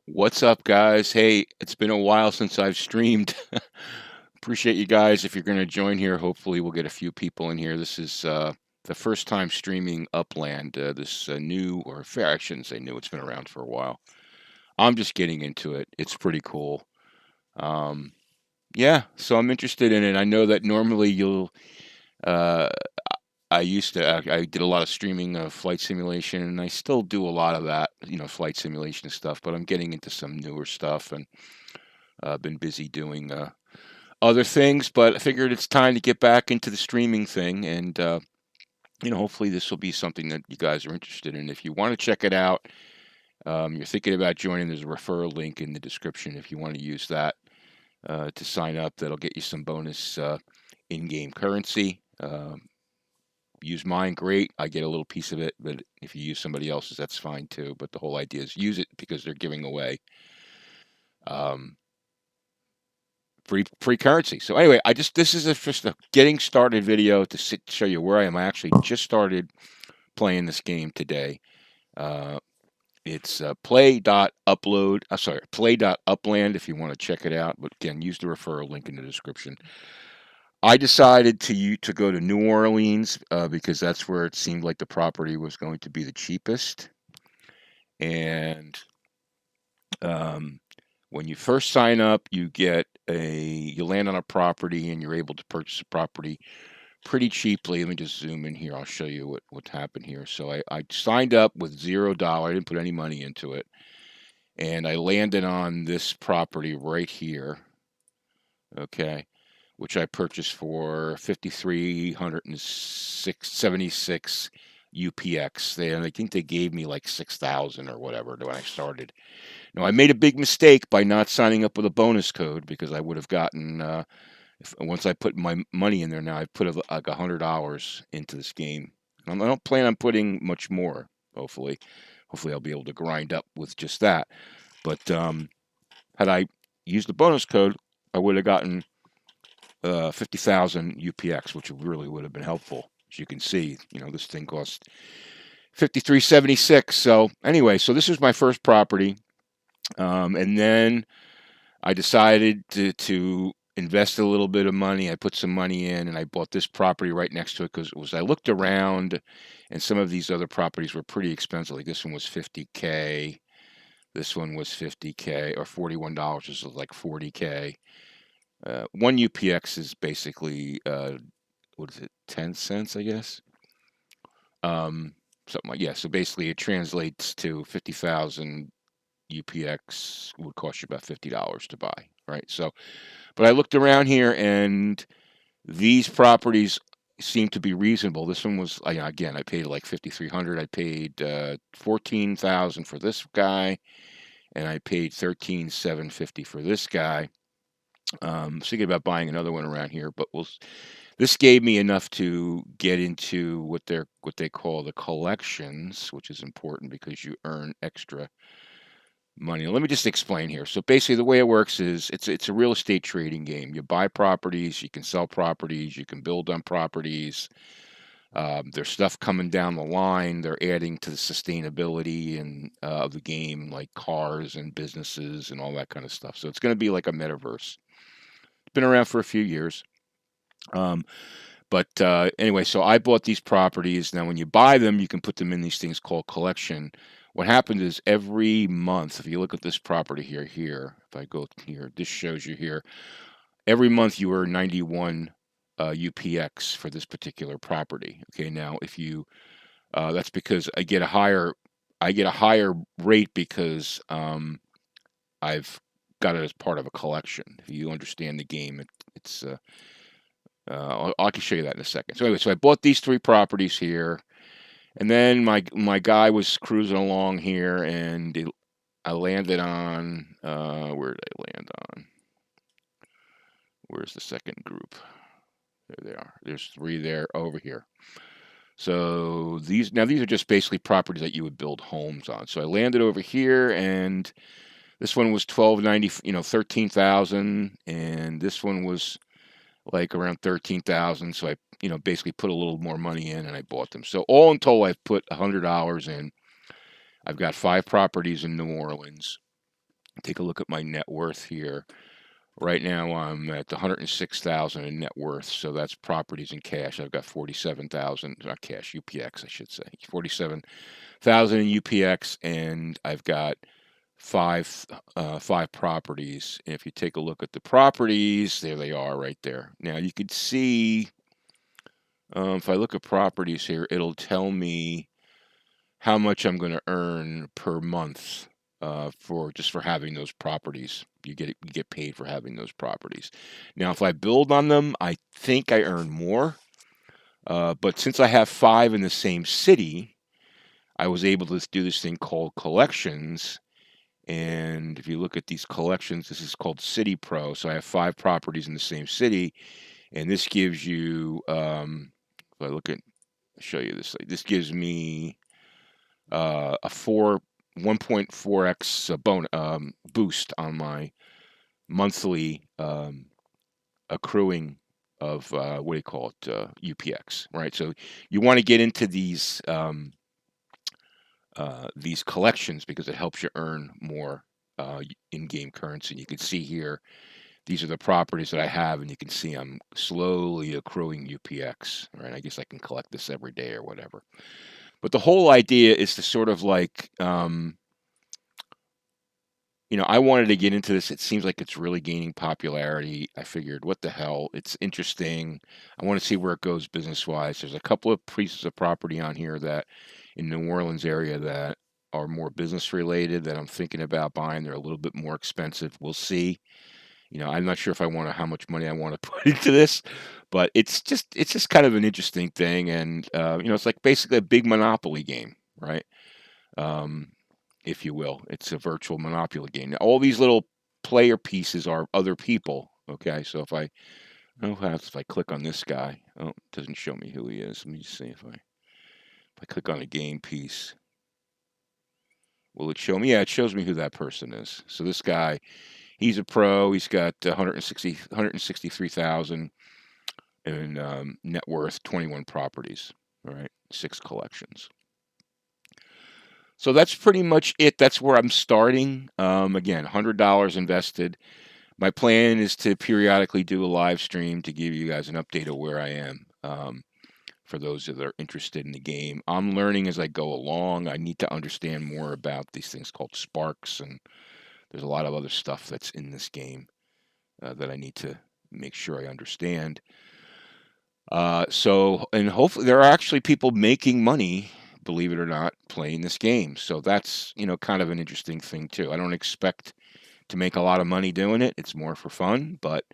What's up, guys? Hey, it's been a while since I've streamed. Appreciate you guys. If you're going to join here, hopefully we'll get a few people in here. This is the first time streaming Upland, this new, or fair, I shouldn't say new, it's been around for a while. I'm just getting into it. It's pretty cool. Um, yeah, so I'm interested in it. I know that normally uh, I did a lot of streaming of flight simulation, and I still do a lot of that, flight simulation stuff, but I'm getting into some newer stuff and been busy doing other things, but I figured it's time to get back into the streaming thing, and hopefully this will be something that you guys are interested in. If you want to check it out, you're thinking about joining, there's a referral link in the description if you want to use that to sign up. That'll get you some bonus in-game currency. Use mine, great. I get a little piece of it, but if you use somebody else's, that's fine too. But the whole idea is use it because they're giving away um, free currency. So anyway, this is just a getting started video to show you where I am. I actually just started playing this game today. Uh, it's play.upland if you want to check it out. But again, use the referral link in the description. I decided to go to New Orleans because that's where it seemed like the property was going to be the cheapest. And when you first sign up, you land on a property and you're able to purchase a property pretty cheaply. Let me just zoom in here. I'll show you what happened here. So I signed up with $0. I didn't put any money into it. And I landed on this property right here. Okay. Which I purchased for 5,376 UPX. I think they gave me like 6,000 or whatever when I started. Now I made a big mistake by not signing up with a bonus code because I would have gotten once I put my money in there. Now I've put like $100 into this game. I don't plan on putting much more. Hopefully I'll be able to grind up with just that. But had I used the bonus code, I would have gotten 50,000 UPX, which really would have been helpful. As you can see, this thing cost 53.76. So anyway, so this is my first property, and then I decided to invest a little bit of money. I put some money in, and I bought this property right next to it because I looked around, and some of these other properties were pretty expensive. Like this one was 50K. This one was 50K, or $41. This was like 40K. One UPX is basically what is it, 10 cents, I guess. Something like, yeah. So basically, it translates to 50,000 UPX would cost you about $50 to buy, right? So, but I looked around here, and these properties seem to be reasonable. This one was, again, I paid like 5,300. I paid 14,000 for this guy, and I paid 13,750 for this guy. Thinking about buying another one around here, but this gave me enough to get into what they call the collections, which is important because you earn extra money. Let me just explain here. So basically, the way it works is it's a real estate trading game. You buy properties, you can sell properties, you can build on properties. There's stuff coming down the line. They're adding to the sustainability and of the game, like cars and businesses and all that kind of stuff. So it's going to be like a metaverse. Been around for a few years. But anyway, so I bought these properties. Now, when you buy them, you can put them in these things called collection. What happens is every month, if you look at this property here, if I go here, this shows you here, every month you earn 91 UPX for this particular property. Okay, now if you, that's because I get a higher rate because I've got it as part of a collection. If you understand the game, it's I can show you that in a second. So anyway, so I bought these three properties here, and then my guy was cruising along here, and I landed on where did I land on? Where's the second group? There they are. There's three there over here. So these are just basically properties that you would build homes on. So I landed over here, and this one was 1290, 13,000, and this one was like around 13,000. So I, basically put a little more money in and I bought them. So all in total, I've put $100 in. I've got 5 properties in New Orleans. Take a look at my net worth here. Right now, I'm at 106,000 in net worth, so that's properties and cash. I've got 47,000, not cash, UPX, I should say, 47,000 in UPX, and I've got five properties. And if you take a look at the properties, there they are, right there. Now you could see, if I look at properties here, it'll tell me how much I'm going to earn per month for having those properties. You get paid for having those properties. Now, if I build on them, I think I earn more. But since I have 5 in the same city, I was able to do this thing called collections. And if you look at these collections, this is called City Pro. So I have 5 properties in the same city, and this gives you. If I look at, show you this. This gives me a 1.4x boost on my monthly accruing of what do you call it, UPX, right? So you want to get into these collections because it helps you earn more in-game currency. You can see here, these are the properties that I have, and you can see I'm slowly accruing UPX, right? I guess I can collect this every day or whatever. But the whole idea is to sort of like, I wanted to get into this. It seems like it's really gaining popularity. I figured, what the hell? It's interesting. I want to see where it goes business-wise. There's a couple of pieces of property on here that in New Orleans area that are more business-related that I'm thinking about buying. They're a little bit more expensive. We'll see. I'm not sure if how much money I want to put into this, but it's just kind of an interesting thing. And, it's like basically a big Monopoly game, right? If you will. It's a virtual Monopoly game. Now, all these little player pieces are other people. Okay, so if I click on this guy, it doesn't show me who he is. Let me just see if I click on a game piece. Will it show me? Yeah, it shows me who that person is. So this guy, he's a pro. He's got 163,000 in net worth, 21 properties. All right, 6 collections. So that's pretty much it. That's where I'm starting. Again, $100 invested. My plan is to periodically do a live stream to give you guys an update of where I am. For those that are interested in the game, I'm learning as I go along. I need to understand more about these things called sparks, and there's a lot of other stuff that's in this game that I need to make sure I understand. And hopefully there are actually people making money, believe it or not, playing this game. So that's, kind of an interesting thing too. I don't expect to make a lot of money doing it. It's more for fun, but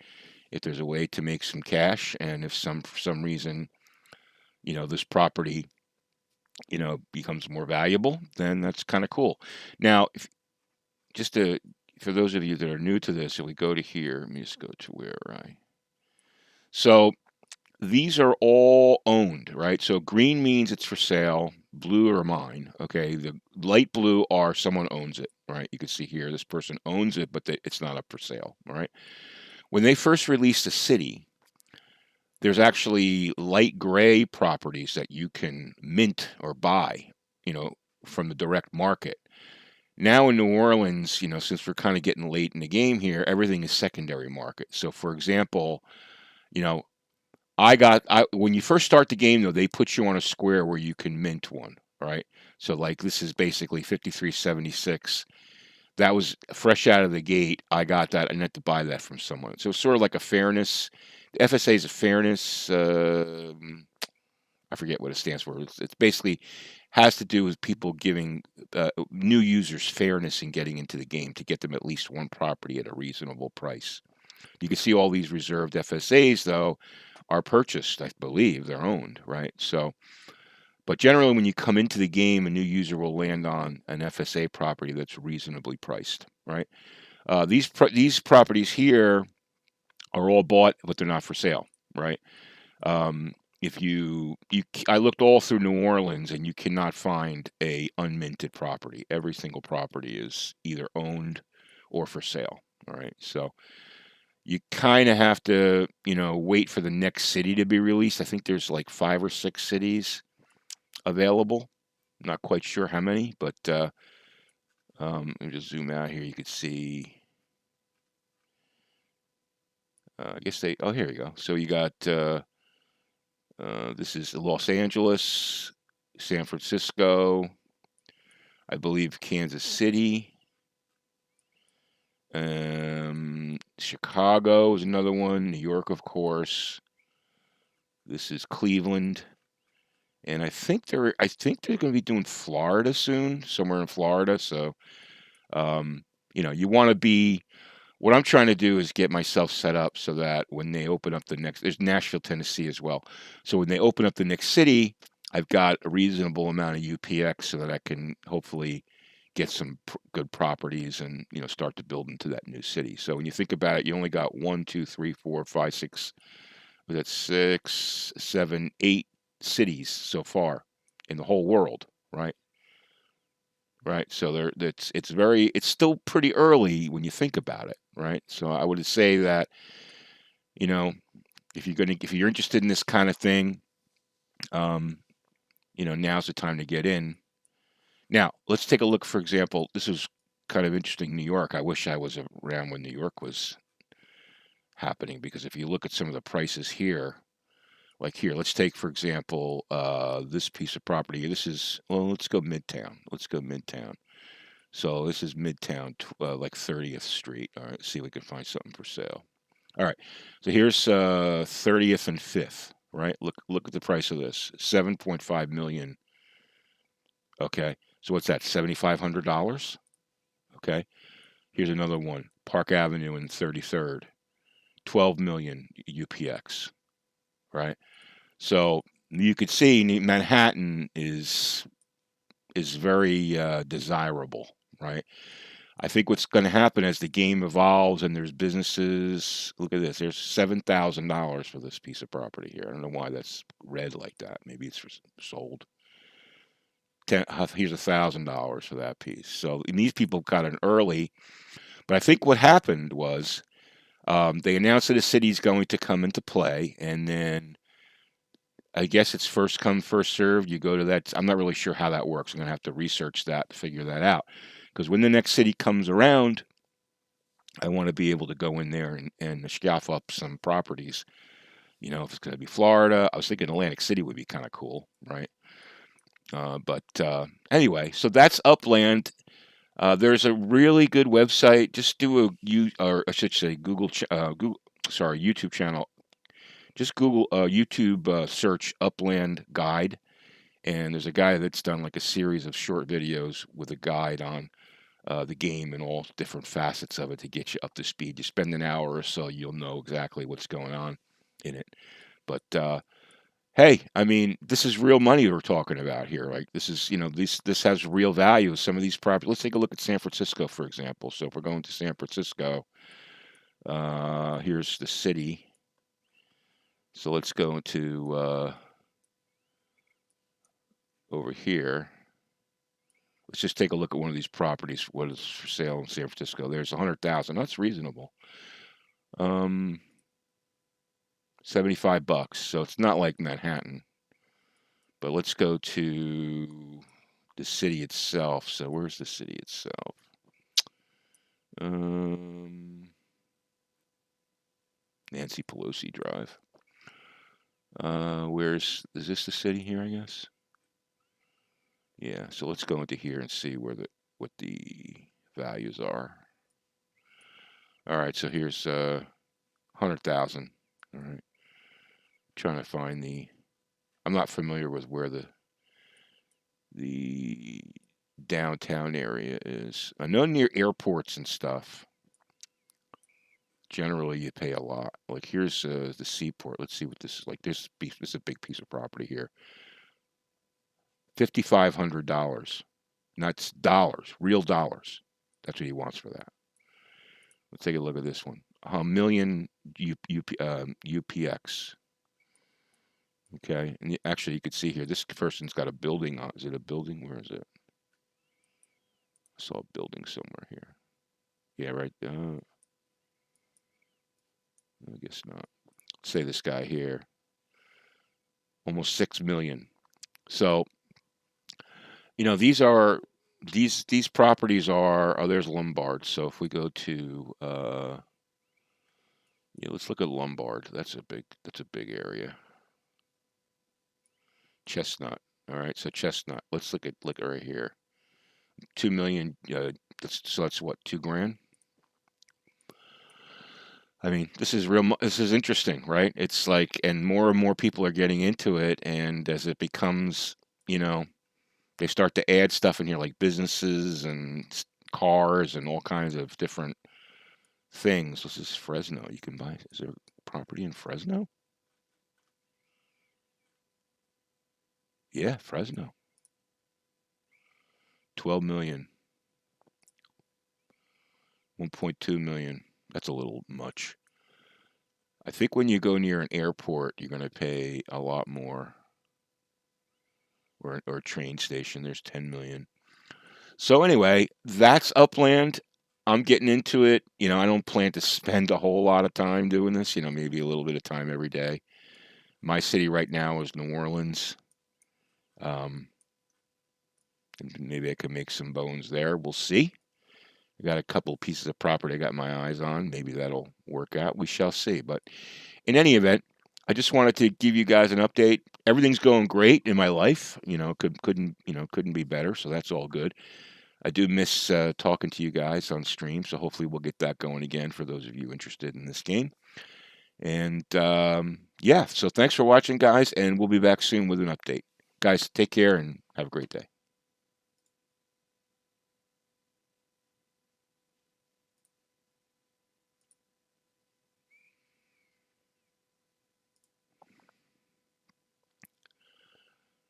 if there's a way to make some cash, and if for some reason, this property, becomes more valuable, then that's kind of cool. Now, for those of you that are new to this, if we go to here, let me just go to so these are all owned, right? So green means it's for sale. Blue are mine. Okay. The light blue are someone owns it, right? You can see here, this person owns it, but it's not up for sale. All right. When they first released the city, there's actually light gray properties that you can mint or buy, from the direct market. Now in New Orleans, since we're kind of getting late in the game here, everything is secondary market. So for example, when you first start the game, though, they put you on a square where you can mint one, right? So like this is basically 5376. That was fresh out of the gate. I got that. I had to buy that from someone. So it's sort of like a fairness. The FSA is a fairness. I forget what it stands for. It's basically has to do with people giving new users fairness in getting into the game to get them at least one property at a reasonable price. You can see all these reserved FSAs, though, are purchased. I believe they're owned, right? So, but generally, when you come into the game, a new user will land on an FSA property that's reasonably priced, right? These properties here are all bought, but they're not for sale, right? If I looked all through New Orleans, and you cannot find a unminted property. Every single property is either owned or for sale. All right, so you kind of have to, wait for the next city to be released. I think there's like 5 or 6 cities available. I'm not quite sure how many, but Let me just zoom out here. You could see. I guess they. Oh, here you go. So you got. This is Los Angeles, San Francisco, I believe Kansas City. Chicago is another one. New York, of course. This is Cleveland, and I think they're going to be doing Florida soon, somewhere in Florida. So, you want to be. What I'm trying to do is get myself set up so that when they open up the next, there's Nashville, Tennessee as well. So when they open up the next city, I've got a reasonable amount of UPX so that I can hopefully get some good properties and start to build into that new city. So when you think about it, you only got 1, 2, 3, 4, 5, 6. Was that 6, 7, 8 cities so far in the whole world, right? Right. So it's still pretty early when you think about it, right? So I would say that you know if you're interested in this kind of thing, now's the time to get in. Now let's take a look. For example, this is kind of interesting. New York. I wish I was around when New York was happening, because if you look at some of the prices here, like here, let's take for example this piece of property. This is let's go Midtown. Let's go Midtown. So this is Midtown, like 30th Street. All right, see if we can find something for sale. All right, so here's 30th and 5th. Right, look at the price of this, 7.5 million. Okay, so what's that? $7,500. Okay, here's another one, Park Avenue and 33rd, 12 million UPX. Right, so you could see Manhattan is very desirable. Right. I think what's going to happen as the game evolves and there's businesses. Look at this. There's $7,000 for this piece of property here. I don't know why that's red like that. Maybe it's sold. Here's $1,000 for that piece. So and these people got in early. But I think what happened was they announced that a city's going to come into play, and then I guess it's first come, first served. You go to that. I'm not really sure how that works. I'm going to have to research that to figure that out. Because when the next city comes around, I want to be able to go in there and scoff up some properties. If it's going to be Florida, I was thinking Atlantic City would be kind of cool, right? But anyway, so that's Upland. There's a really good website. Just do or I should say YouTube channel. Just Google YouTube search Upland Guide, and there's a guy that's done like a series of short videos with a guide on the game and all different facets of it to get you up to speed. You spend an hour or so, you'll know exactly what's going on in it. But hey, I mean, this is real money we're talking about here. Like this is, this has real value. Some of these properties. Let's take a look at San Francisco, for example. So if we're going to San Francisco, here's the city. So let's go to over here. Let's just take a look at one of these properties. What is for sale in San Francisco? There's 100,000. That's reasonable. $75. So it's not like Manhattan. But let's go to the city itself. So where's the city itself? Nancy Pelosi Drive. Is this the city here, I guess? Yeah, so let's go into here and see what the values are. All right, so here's 100,000. All right, trying to find I'm not familiar with where the downtown area is. I know near airports and stuff. Generally, you pay a lot. Like here's the seaport. Let's see what this is like. This is a big piece of property here. $5,500. That's dollars, real dollars. That's what he wants for that. Let's take a look at this one. A million UPX. Okay, and actually, you could see here, this person's got a building on. Is it a building? Where is it? I saw a building somewhere here. Yeah, right. I guess not. Let's say this guy here, almost 6 million. So, these are these properties are, oh, there's Lombard. So if we go to, yeah, let's look at Lombard. That's a big area. Chestnut. All right, so Chestnut. Let's look right here. 2 million. So that's what, 2 grand. I mean, this is real. This is interesting, right? It's like, and more people are getting into it, and as it becomes, you know, they start to add stuff in here like businesses and cars and all kinds of different things. This is Fresno. You can buy. Is there property in Fresno? Yeah, Fresno. 12 million. 1.2 million. That's a little much. I think when you go near an airport, you're going to pay a lot more. Or a train station. There's 10 million. So anyway, that's Upland. I'm getting into it. I don't plan to spend a whole lot of time doing this. Maybe a little bit of time every day. My city right now is New Orleans. Maybe I could make some bones there. We'll see. I got a couple pieces of property I got my eyes on. Maybe that'll work out. We shall see. But in any event, I just wanted to give you guys an update. Everything's going great in my life. Couldn't be better. So that's all good. I do miss talking to you guys on stream. So hopefully we'll get that going again for those of you interested in this game. And yeah, so thanks for watching, guys, and we'll be back soon with an update. Guys, take care and have a great day.